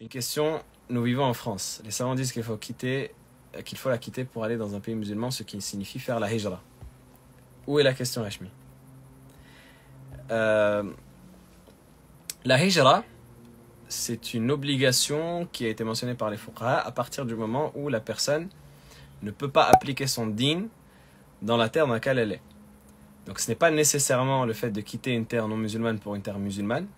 Une question, nous vivons en France. Les savants disent qu'il faut la quitter pour aller dans un pays musulman, ce qui signifie faire la hijra. Où est la question, Hashmi? La hijra, c'est une obligation qui a été mentionnée par les fuqaha à partir du moment où la personne ne peut pas appliquer son din dans la terre dans laquelle elle est. Donc ce n'est pas nécessairement le fait de quitter une terre non musulmane pour une terre musulmane,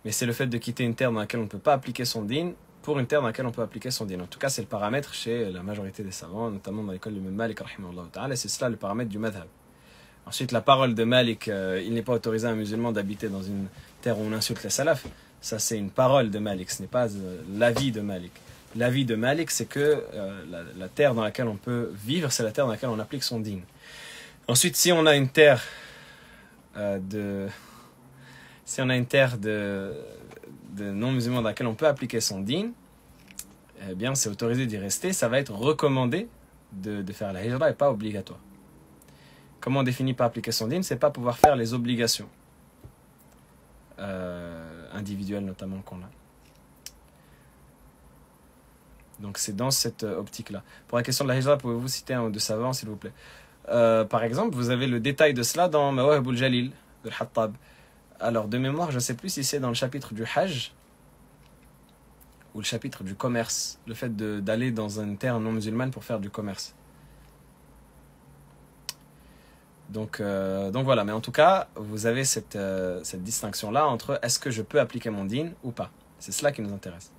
mais c'est le fait de quitter une terre dans laquelle on ne peut pas appliquer son din pour une terre dans laquelle on peut appliquer son din. En tout cas, c'est le paramètre chez la majorité des savants, notamment dans l'école de Malik, et c'est cela le paramètre du madhab. Ensuite, la parole de Malik, il n'est pas autorisé à un musulman d'habiter dans une terre où on insulte les salafs. Ça, c'est une parole de Malik, ce n'est pas l'avis de Malik. L'avis de Malik, c'est que la terre dans laquelle on peut vivre, c'est la terre dans laquelle on applique son din. Ensuite, si on a une terre de non-musulmans dans laquelle on peut appliquer son din, eh bien, c'est autorisé d'y rester. Ça va être recommandé de faire la hijra et pas obligatoire. Comment on définit pas appliquer son din? C'est pas pouvoir faire les obligations individuelles notamment qu'on a. Donc c'est dans cette optique-là. Pour la question de la hijra, pouvez-vous citer un ou deux savants, s'il vous plaît? Par exemple, vous avez le détail de cela dans Mawahib al-Jalil de Al-Hattab. Alors, de mémoire, je ne sais plus si c'est dans le chapitre du Hajj ou le chapitre du commerce, le fait d'aller dans une terre non musulmane pour faire du commerce. Donc voilà, mais en tout cas, vous avez cette distinction-là entre est-ce que je peux appliquer mon din ou pas. C'est cela qui nous intéresse.